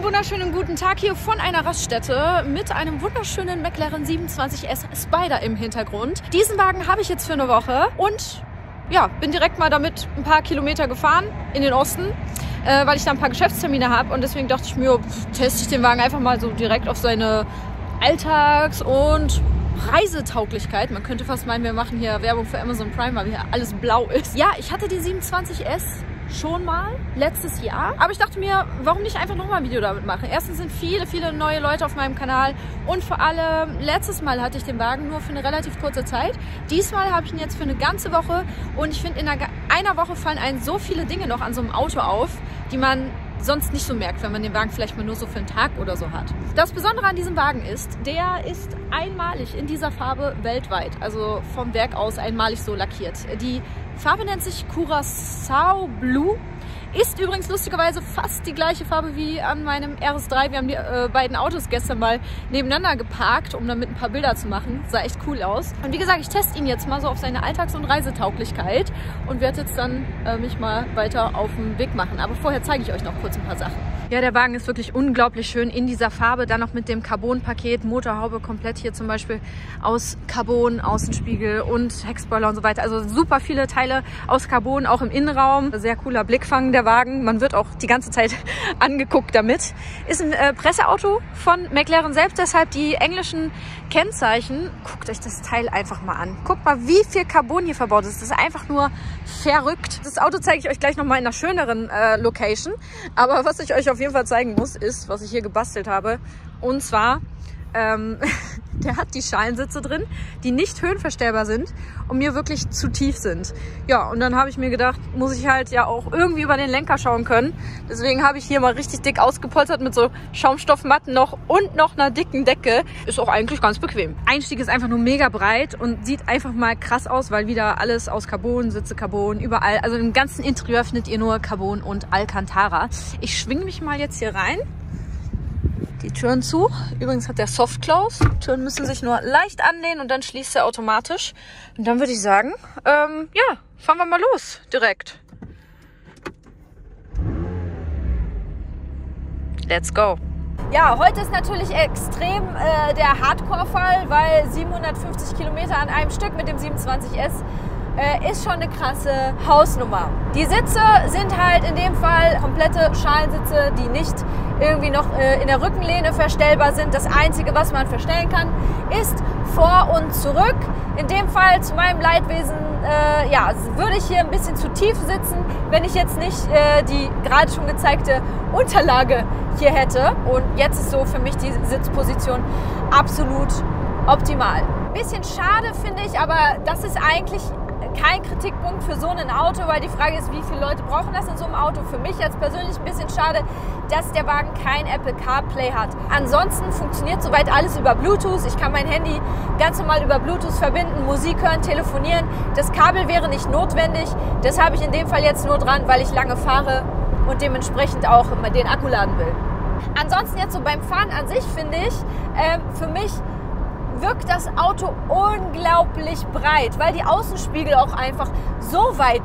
wunderschönen guten Tag hier von einer Raststätte mit einem wunderschönen McLaren 27S Spider im Hintergrund. Diesen Wagen habe ich jetzt für eine Woche und ja, bin direkt mal damit ein paar Kilometer gefahren in den Osten, weil ich da ein paar Geschäftstermine habe und deswegen dachte ich mir, teste ich den Wagen einfach mal so direkt auf seine Alltags- und Reisetauglichkeit. Man könnte fast meinen, wir machen hier Werbung für Amazon Prime, weil hier alles blau ist. Ja, ich hatte die 27S schon mal letztes Jahr, aber ich dachte mir, warum nicht einfach nochmal ein Video damit machen? Erstens sind viele neue Leute auf meinem Kanal und vor allem letztes Mal hatte ich den Wagen nur für eine relativ kurze Zeit. Diesmal habe ich ihn jetzt für eine ganze Woche und ich finde, in einer Woche fallen einem so viele Dinge noch an so einem Auto auf, die man sonst nicht so merkt, wenn man den Wagen vielleicht mal nur so für einen Tag oder so hat. Das Besondere an diesem Wagen ist, der ist einmalig in dieser Farbe weltweit, also vom Werk aus einmalig so lackiert. Die Farbe nennt sich Curaçao Blue. Ist übrigens lustigerweise fast die gleiche Farbe wie an meinem RS3. Wir haben die beiden Autos gestern mal nebeneinander geparkt, um damit ein paar Bilder zu machen. Sah echt cool aus. Und wie gesagt, ich teste ihn jetzt mal so auf seine Alltags- und Reisetauglichkeit und werde jetzt dann mich mal weiter auf den Weg machen. Aber vorher zeige ich euch noch kurz ein paar Sachen. Ja, der Wagen ist wirklich unglaublich schön in dieser Farbe. Dann noch mit dem Carbon-Paket, Motorhaube komplett hier zum Beispiel aus Carbon, Außenspiegel und Heckspoiler und so weiter. Also super viele Teile aus Carbon, auch im Innenraum. Sehr cooler Blickfang der Wagen. Man wird auch die ganze Zeit angeguckt damit. Ist ein Presseauto von McLaren selbst, deshalb die englischen Kennzeichen. Guckt euch das Teil einfach mal an. Guckt mal, wie viel Carbon hier verbaut ist. Das ist einfach nur verrückt. Das Auto zeige ich euch gleich nochmal in einer schöneren Location. Aber was ich euch auf jeden Fall zeigen muss, ist, was ich hier gebastelt habe. Und zwar, der hat die Schalensitze drin, die nicht höhenverstellbar sind und mir wirklich zu tief sind. Ja, und dann habe ich mir gedacht, muss ich halt ja auch irgendwie über den Lenker schauen können. Deswegen habe ich hier mal richtig dick ausgepolstert mit so Schaumstoffmatten noch und noch einer dicken Decke. Ist auch eigentlich ganz bequem. Einstieg ist einfach nur mega breit und sieht einfach mal krass aus, weil wieder alles aus Carbon, Sitze Carbon, überall. Also im ganzen Interieur findet ihr nur Carbon und Alcantara. Ich schwinge mich mal jetzt hier rein. Die Türen zu. Übrigens hat der Soft Close. Die Türen müssen sich nur leicht anlehnen und dann schließt er automatisch. Und dann würde ich sagen, ja, fahren wir mal los direkt. Let's go. Ja, heute ist natürlich extrem der Hardcore-Fall, weil 750 Kilometer an einem Stück mit dem 27S ist schon eine krasse Hausnummer. Die Sitze sind halt in dem Fall komplette Schalensitze, die nicht irgendwie noch in der Rückenlehne verstellbar sind. Das Einzige, was man verstellen kann, ist vor und zurück. In dem Fall zu meinem Leidwesen, ja, würde ich hier ein bisschen zu tief sitzen, wenn ich jetzt nicht die gerade schon gezeigte Unterlage hier hätte. Und jetzt ist so für mich die Sitzposition absolut optimal. Ein bisschen schade finde ich, aber das ist eigentlich kein Kritikpunkt für so ein Auto, weil die Frage ist, wie viele Leute brauchen das in so einem Auto. Für mich jetzt persönlich ein bisschen schade, dass der Wagen kein Apple CarPlay hat. Ansonsten funktioniert soweit alles über Bluetooth. Ich kann mein Handy ganz normal über Bluetooth verbinden, Musik hören, telefonieren. Das Kabel wäre nicht notwendig. Das habe ich in dem Fall jetzt nur dran, weil ich lange fahre und dementsprechend auch den Akku laden will. Ansonsten jetzt so beim Fahren an sich finde ich, für mich wirkt das Auto unglaublich breit, weil die Außenspiegel auch einfach so weit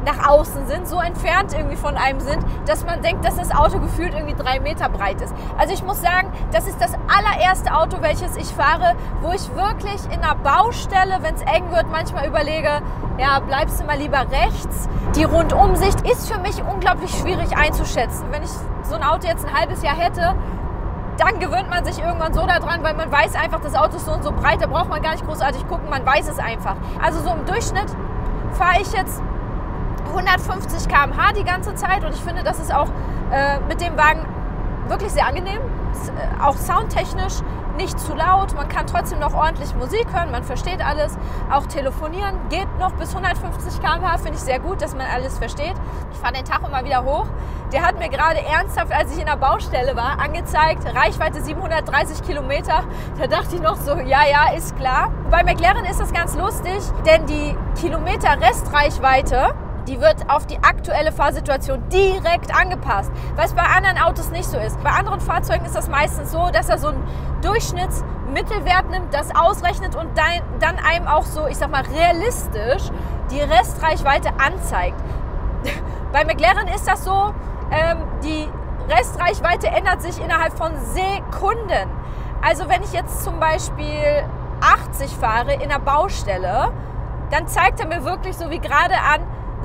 nach außen sind, so entfernt irgendwie von einem sind, dass man denkt, dass das Auto gefühlt irgendwie 3 Meter breit ist. Also ich muss sagen, das ist das allererste Auto, welches ich fahre, wo ich wirklich in einer Baustelle, wenn es eng wird, manchmal überlege, ja, bleibst du mal lieber rechts. Die Rundumsicht ist für mich unglaublich schwierig einzuschätzen. Wenn ich so ein Auto jetzt ein halbes Jahr hätte, dann gewöhnt man sich irgendwann so daran, weil man weiß einfach, das Auto ist so und so breit, da braucht man gar nicht großartig gucken, man weiß es einfach. Also so im Durchschnitt fahre ich jetzt 150 km/h die ganze Zeit und ich finde, das ist auch mit dem Wagen wirklich sehr angenehm. Auch soundtechnisch nicht zu laut, man kann trotzdem noch ordentlich Musik hören, man versteht alles. Auch telefonieren geht noch bis 150 km/h, finde ich sehr gut, dass man alles versteht. Ich fahre den Tacho mal wieder hoch. Der hat mir gerade ernsthaft, als ich in der Baustelle war, angezeigt, Reichweite 730 Kilometer. Da dachte ich noch so, ja, ist klar. Bei McLaren ist das ganz lustig, denn die Kilometer-Restreichweite, die wird auf die aktuelle Fahrsituation direkt angepasst, weil es bei anderen Autos nicht so ist. Bei anderen Fahrzeugen ist das meistens so, dass er so einen Durchschnittsmittelwert nimmt, das ausrechnet und dann einem auch so, ich sag mal, realistisch die Restreichweite anzeigt. Bei McLaren ist das so, die Restreichweite ändert sich innerhalb von Sekunden. Also wenn ich jetzt zum Beispiel 80 fahre in einer Baustelle, dann zeigt er mir wirklich so wie gerade an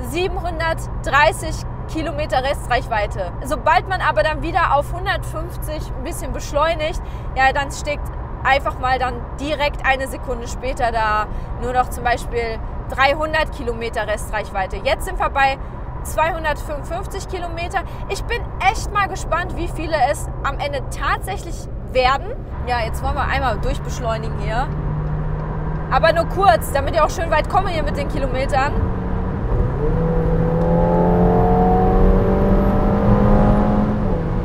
730 Kilometer Restreichweite. Sobald man aber dann wieder auf 150 ein bisschen beschleunigt, ja, dann steckt einfach mal dann direkt eine Sekunde später da nur noch zum Beispiel 300 Kilometer Restreichweite. Jetzt sind wir bei 255 Kilometer. Ich bin echt mal gespannt, wie viele es am Ende tatsächlich werden. Ja, jetzt wollen wir einmal durchbeschleunigen hier. Aber nur kurz, damit ich auch schön weit komme hier mit den Kilometern.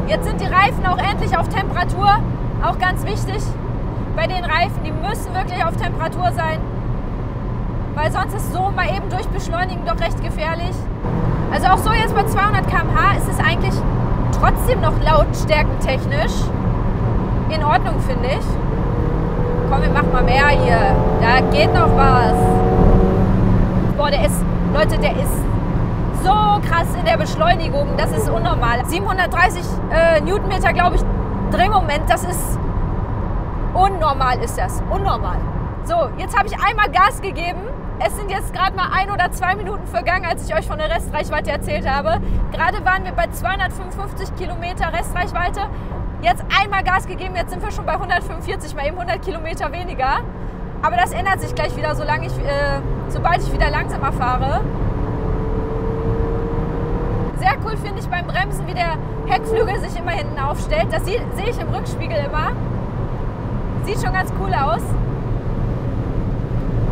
Jetzt sind die Reifen auch endlich auf Temperatur. Auch ganz wichtig bei den Reifen, die müssen wirklich auf Temperatur sein. Weil sonst ist so mal eben durchbeschleunigen doch recht gefährlich. Also auch so jetzt bei 200 km/h ist es eigentlich trotzdem noch lautstärkentechnisch in Ordnung, finde ich. Komm, wir machen mal mehr hier. Da geht noch was. Boah, Leute, der ist so krass in der Beschleunigung. Das ist unnormal. 730 Newtonmeter, glaube ich, Drehmoment. Das ist unnormal, ist das. Unnormal. So, jetzt habe ich einmal Gas gegeben. Es sind jetzt gerade mal 1 oder 2 Minuten vergangen, als ich euch von der Restreichweite erzählt habe. Gerade waren wir bei 255 Kilometer Restreichweite. Jetzt einmal Gas gegeben, jetzt sind wir schon bei 145, mal eben 100 Kilometer weniger. Aber das ändert sich gleich wieder, sobald ich wieder langsamer fahre. Sehr cool finde ich beim Bremsen, wie der Heckflügel sich immer hinten aufstellt. Das sehe ich im Rückspiegel immer. Sieht schon ganz cool aus.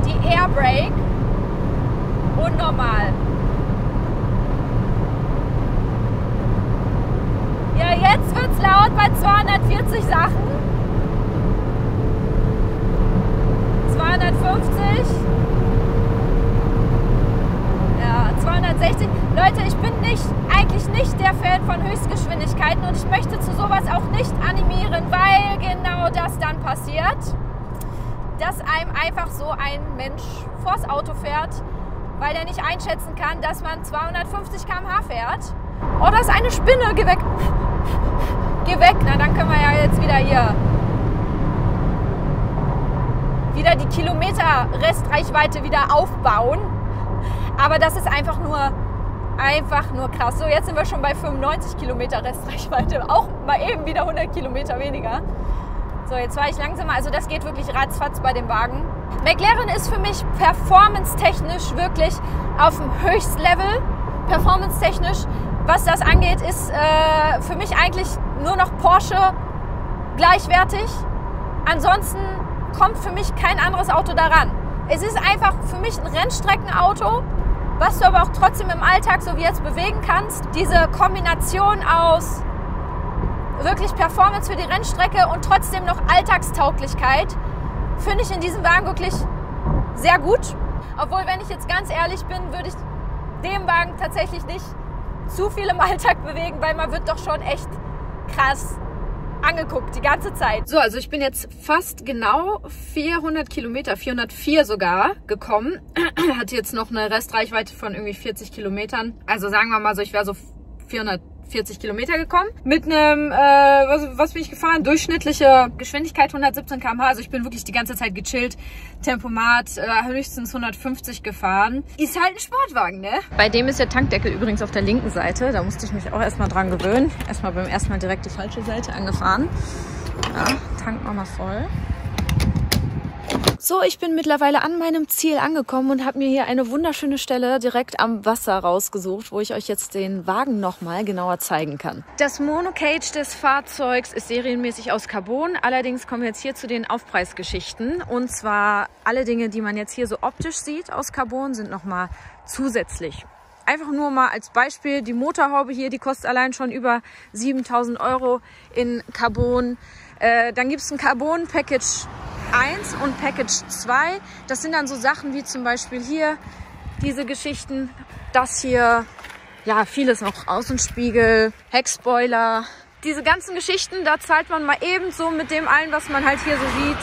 Die Airbrake. Unnormal. Ja, jetzt wird's laut bei 240 Sachen. 250. Ja, 260. Leute, ich bin eigentlich nicht der Fan von Höchstgeschwindigkeiten und ich möchte zu sowas auch nicht animieren, weil genau das dann passiert, dass einem einfach so ein Mensch vors Auto fährt, weil er nicht einschätzen kann, dass man 250 km/h fährt. Oh, da ist eine Spinne, geh weg. Geh weg, na dann können wir ja jetzt wieder die Kilometer Restreichweite wieder aufbauen. Aber das ist einfach nur krass. So, jetzt sind wir schon bei 95 Kilometer Restreichweite. Auch mal eben wieder 100 Kilometer weniger. So, jetzt war ich langsamer. Also das geht wirklich ratzfatz bei dem Wagen. McLaren ist für mich performance-technisch wirklich auf dem Höchstlevel. Performance-technisch, was das angeht, ist für mich eigentlich nur noch Porsche gleichwertig. Ansonsten kommt für mich kein anderes Auto daran. Es ist einfach für mich ein Rennstreckenauto, was du aber auch trotzdem im Alltag so wie jetzt bewegen kannst. Diese Kombination aus wirklich Performance für die Rennstrecke und trotzdem noch Alltagstauglichkeit finde ich in diesem Wagen wirklich sehr gut. Obwohl, wenn ich jetzt ganz ehrlich bin, würde ich dem Wagen tatsächlich nicht zu viel im Alltag bewegen, weil man wird doch schon echt krass angeguckt die ganze Zeit. So, also ich bin jetzt fast genau 400 Kilometer, 404 sogar gekommen. Hatte jetzt noch eine Restreichweite von irgendwie 40 Kilometern. Also sagen wir mal so, ich wäre so 440 Kilometer gekommen. Mit einem, was bin ich gefahren? Durchschnittliche Geschwindigkeit 117 km/h. Also ich bin wirklich die ganze Zeit gechillt. Tempomat höchstens 150 gefahren. Ist halt ein Sportwagen, ne? Bei dem ist der Tankdeckel übrigens auf der linken Seite. Da musste ich mich auch erstmal dran gewöhnen. Erstmal beim ersten Mal direkt die falsche Seite angefahren. Ja, tanken wir mal voll. So, ich bin mittlerweile an meinem Ziel angekommen und habe mir hier eine wunderschöne Stelle direkt am Wasser rausgesucht, wo ich euch jetzt den Wagen nochmal genauer zeigen kann. Das Monocage des Fahrzeugs ist serienmäßig aus Carbon. Allerdings kommen wir jetzt hier zu den Aufpreisgeschichten. Und zwar alle Dinge, die man jetzt hier so optisch sieht aus Carbon, sind nochmal zusätzlich. Einfach nur mal als Beispiel, die Motorhaube hier, die kostet allein schon über 7.000 € in Carbon. Dann gibt es ein Carbon Package 1 und Package 2. Das sind dann so Sachen wie zum Beispiel hier diese Geschichten. Das hier, ja, vieles noch. Außenspiegel, Heckspoiler. Diese ganzen Geschichten, da zahlt man mal eben so mit dem allen, was man halt hier so sieht,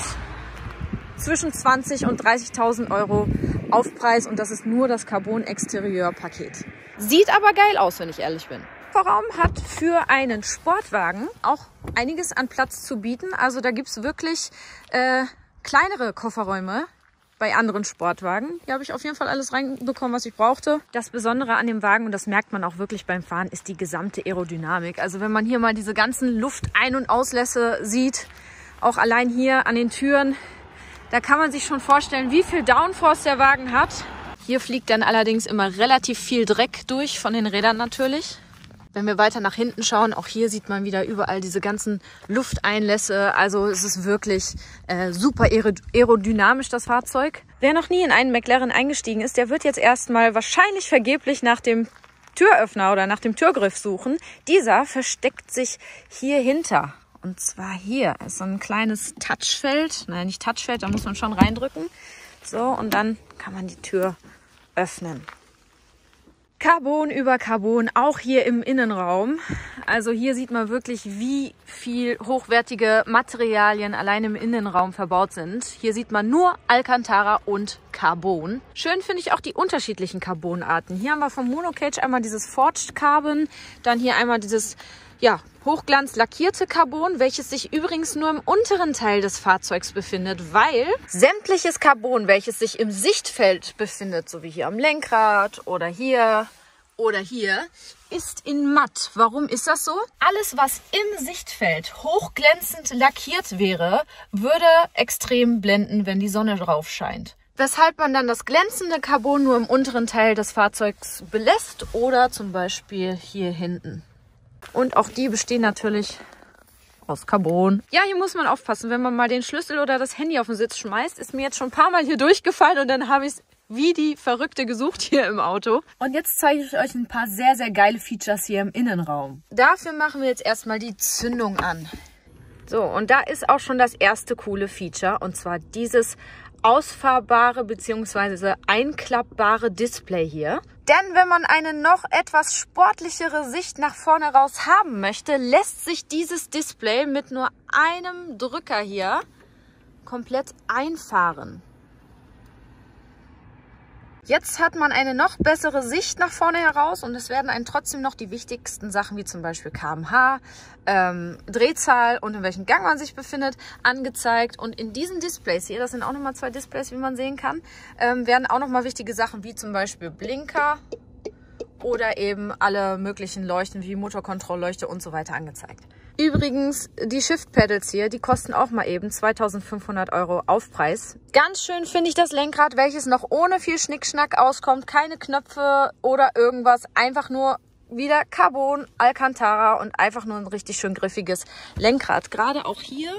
zwischen 20.000 und 30.000 € Aufpreis. Und das ist nur das Carbon-Exterieur-Paket. Sieht aber geil aus, wenn ich ehrlich bin. Kofferraum hat für einen Sportwagen auch einiges an Platz zu bieten. Also da gibt es wirklich kleinere Kofferräume bei anderen Sportwagen. Hier habe ich auf jeden Fall alles reinbekommen, was ich brauchte. Das Besondere an dem Wagen, und das merkt man auch wirklich beim Fahren, ist die gesamte Aerodynamik. Also wenn man hier mal diese ganzen Luftein- und Auslässe sieht, auch allein hier an den Türen, da kann man sich schon vorstellen, wie viel Downforce der Wagen hat. Hier fliegt dann allerdings immer relativ viel Dreck durch, von den Rädern natürlich. Wenn wir weiter nach hinten schauen, auch hier sieht man wieder überall diese ganzen Lufteinlässe. Also es ist wirklich super aerodynamisch, das Fahrzeug. Wer noch nie in einen McLaren eingestiegen ist, der wird jetzt erstmal wahrscheinlich vergeblich nach dem Türöffner oder nach dem Türgriff suchen. Dieser versteckt sich hier hinter. Und zwar hier ist so ein kleines Touchfeld. Nein, nicht Touchfeld, da muss man schon reindrücken. So, und dann kann man die Tür öffnen. Carbon über Carbon, auch hier im Innenraum. Also hier sieht man wirklich, wie viel hochwertige Materialien allein im Innenraum verbaut sind. Hier sieht man nur Alcantara und Carbon. Schön finde ich auch die unterschiedlichen Carbonarten. Hier haben wir vom Monocage einmal dieses Forged Carbon, dann hier einmal dieses Hochglanz lackierte Carbon, welches sich übrigens nur im unteren Teil des Fahrzeugs befindet, weil sämtliches Carbon, welches sich im Sichtfeld befindet, so wie hier am Lenkrad oder hier, ist in matt. Warum ist das so? Alles, was im Sichtfeld hochglänzend lackiert wäre, würde extrem blenden, wenn die Sonne drauf scheint. Weshalb man dann das glänzende Carbon nur im unteren Teil des Fahrzeugs belässt oder zum Beispiel hier hinten. Und auch die bestehen natürlich aus Carbon. Ja, hier muss man aufpassen, wenn man mal den Schlüssel oder das Handy auf den Sitz schmeißt. Ist mir jetzt schon ein paar Mal hier durchgefallen und dann habe ich es wie die Verrückte gesucht hier im Auto. Und jetzt zeige ich euch ein paar sehr, sehr geile Features hier im Innenraum. Dafür machen wir jetzt erstmal die Zündung an. So, und da ist auch schon das erste coole Feature, und zwar dieses ausfahrbare bzw. einklappbare Display hier. Denn wenn man eine noch etwas sportlichere Sicht nach vorne raus haben möchte, lässt sich dieses Display mit nur einem Drücker hier komplett einfahren. Jetzt hat man eine noch bessere Sicht nach vorne heraus und es werden einem trotzdem noch die wichtigsten Sachen wie zum Beispiel km/h, Drehzahl und in welchem Gang man sich befindet, angezeigt. Und in diesen Displays hier, das sind auch nochmal 2 Displays, wie man sehen kann, werden auch nochmal wichtige Sachen wie zum Beispiel Blinker oder eben alle möglichen Leuchten wie Motorkontrollleuchte und so weiter angezeigt. Übrigens, die Shift Pedals hier, die kosten auch mal eben 2.500 € Aufpreis. Ganz schön finde ich das Lenkrad, welches noch ohne viel Schnickschnack auskommt. Keine Knöpfe oder irgendwas, einfach nur wieder Carbon, Alcantara und einfach nur ein richtig schön griffiges Lenkrad. Gerade auch hier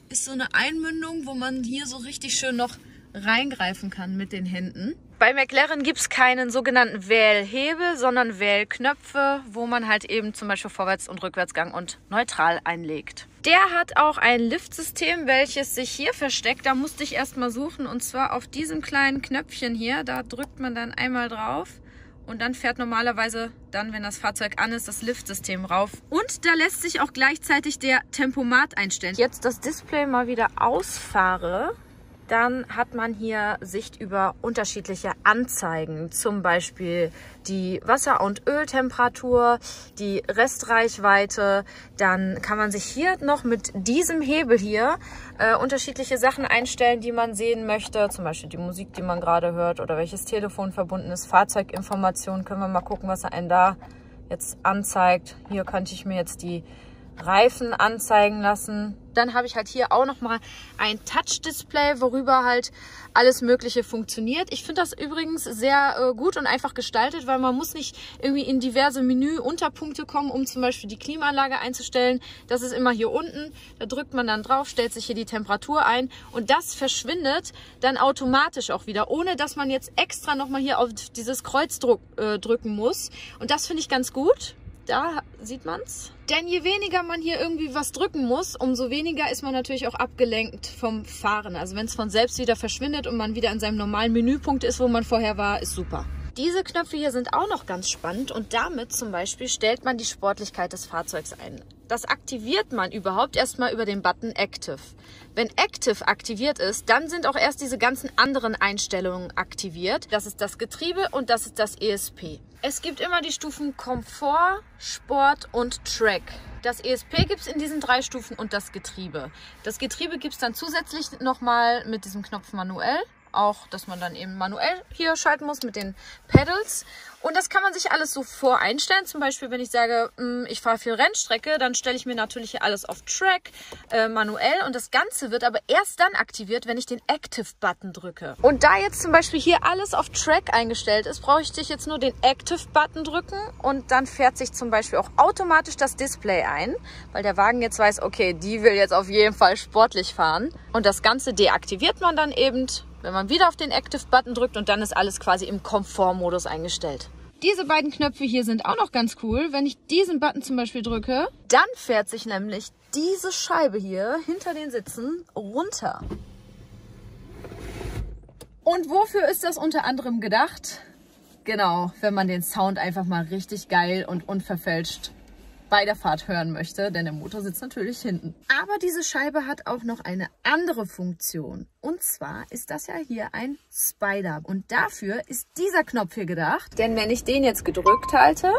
ist so eine Einmündung, wo man hier so richtig schön noch reingreifen kann mit den Händen. Bei McLaren gibt es keinen sogenannten Wählhebel, sondern Wählknöpfe, wo man halt eben zum Beispiel Vorwärts- und Rückwärtsgang und Neutral einlegt. Der hat auch ein Liftsystem, welches sich hier versteckt. Da musste ich erstmal suchen, und zwar auf diesem kleinen Knöpfchen hier. Da drückt man dann einmal drauf und dann fährt normalerweise dann, wenn das Fahrzeug an ist, das Liftsystem rauf. Und da lässt sich auch gleichzeitig der Tempomat einstellen. Jetzt das Display mal wieder ausfahre. Dann hat man hier Sicht über unterschiedliche Anzeigen, zum Beispiel die Wasser- und Öltemperatur, die Restreichweite. Dann kann man sich hier noch mit diesem Hebel hier unterschiedliche Sachen einstellen, die man sehen möchte. Zum Beispiel die Musik, die man gerade hört oder welches Telefon verbunden ist. Fahrzeuginformationen, können wir mal gucken, was er einen da jetzt anzeigt. Hier könnte ich mir jetzt die Reifen anzeigen lassen. Dann habe ich halt hier auch nochmal ein Touch-Display, worüber halt alles Mögliche funktioniert. Ich finde das übrigens sehr gut und einfach gestaltet, weil man muss nicht irgendwie in diverse Menü-Unterpunkte kommen, um zum Beispiel die Klimaanlage einzustellen. Das ist immer hier unten. Da drückt man dann drauf, stellt sich hier die Temperatur ein und das verschwindet dann automatisch auch wieder, ohne dass man jetzt extra nochmal hier auf dieses Kreuz drücken muss. Und das finde ich ganz gut. Da sieht man's. Denn je weniger man hier irgendwie was drücken muss, umso weniger ist man natürlich auch abgelenkt vom Fahren. Also wenn es von selbst wieder verschwindet und man wieder an seinem normalen Menüpunkt ist, wo man vorher war, ist super. Diese Knöpfe hier sind auch noch ganz spannend und damit zum Beispiel stellt man die Sportlichkeit des Fahrzeugs ein. das aktiviert man überhaupt erstmal über den Button Active. Wenn Active aktiviert ist, dann sind auch erst diese ganzen anderen Einstellungen aktiviert. Das ist das Getriebe und das ist das ESP. Es gibt immer die Stufen Komfort, Sport und Track. Das ESP gibt es in diesen 3 Stufen und das Getriebe. Das Getriebe gibt es dann zusätzlich nochmal mit diesem Knopf manuell. Auch, dass man dann eben manuell hier schalten muss mit den Pedals. Und das kann man sich alles so voreinstellen. Zum Beispiel, wenn ich sage, ich fahre viel Rennstrecke, dann stelle ich mir natürlich hier alles auf Track, manuell. Und das Ganze wird aber erst dann aktiviert, wenn ich den Active-Button drücke. Und da jetzt zum Beispiel hier alles auf Track eingestellt ist, brauche ich jetzt nur den Active-Button drücken. Und dann fährt sich zum Beispiel auch automatisch das Display ein, weil der Wagen jetzt weiß, okay, die will jetzt auf jeden Fall sportlich fahren. Und das Ganze deaktiviert man dann eben, wenn man wieder auf den Active-Button drückt, und dann ist alles quasi im Komfortmodus eingestellt. Diese beiden Knöpfe hier sind auch noch ganz cool. Wenn ich diesen Button zum Beispiel drücke, dann fährt sich nämlich diese Scheibe hier hinter den Sitzen runter. Und wofür ist das unter anderem gedacht? Genau, wenn man den Sound einfach mal richtig geil und unverfälscht bei der Fahrt hören möchte, denn der Motor sitzt natürlich hinten. Aber diese Scheibe hat auch noch eine andere Funktion. Und zwar ist das ja hier ein Spider. Und dafür ist dieser Knopf hier gedacht. Denn wenn ich den jetzt gedrückt halte,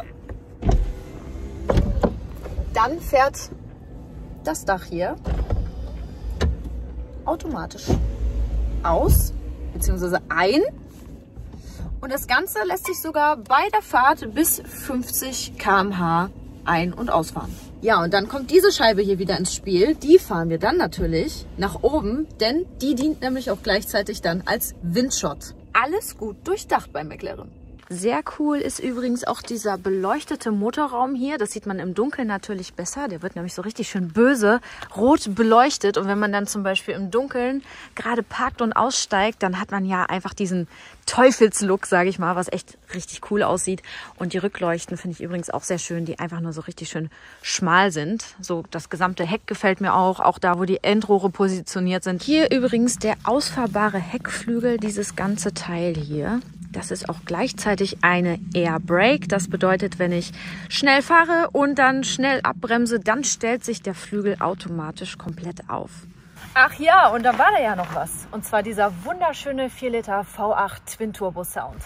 dann fährt das Dach hier automatisch aus bzw. ein. Und das Ganze lässt sich sogar bei der Fahrt bis 50 km/h ein- und ausfahren. Ja, und dann kommt diese Scheibe hier wieder ins Spiel. Die fahren wir dann natürlich nach oben, denn die dient nämlich auch gleichzeitig dann als Windschott. Alles gut durchdacht bei McLaren. Sehr cool ist übrigens auch dieser beleuchtete Motorraum hier. Das sieht man im Dunkeln natürlich besser. Der wird nämlich so richtig schön böse rot beleuchtet. Und wenn man dann zum Beispiel im Dunkeln gerade parkt und aussteigt, dann hat man ja einfach diesen Teufelslook, sage ich mal, was echt richtig cool aussieht. Und die Rückleuchten finde ich übrigens auch sehr schön, die einfach nur so richtig schön schmal sind. So das gesamte Heck gefällt mir auch da wo die Endrohre positioniert sind. Hier übrigens der ausfahrbare Heckflügel, dieses ganze Teil hier. Das ist auch gleichzeitig eine Air Brake. Das bedeutet, wenn ich schnell fahre und dann schnell abbremse, dann stellt sich der Flügel automatisch komplett auf. Ach ja, und da war da ja noch was. Und zwar dieser wunderschöne 4 Liter V8 Twin Turbo Sound.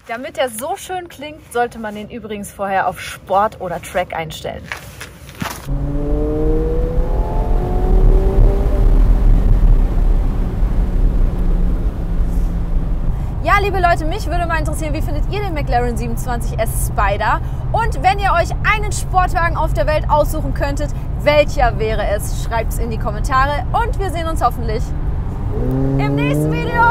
Damit er so schön klingt, sollte man den übrigens vorher auf Sport oder Track einstellen. Ja, liebe Leute, mich würde mal interessieren, wie findet ihr den McLaren 27S Spider? Und wenn ihr euch einen Sportwagen auf der Welt aussuchen könntet, welcher wäre es? Schreibt es in die Kommentare und wir sehen uns hoffentlich im nächsten Video.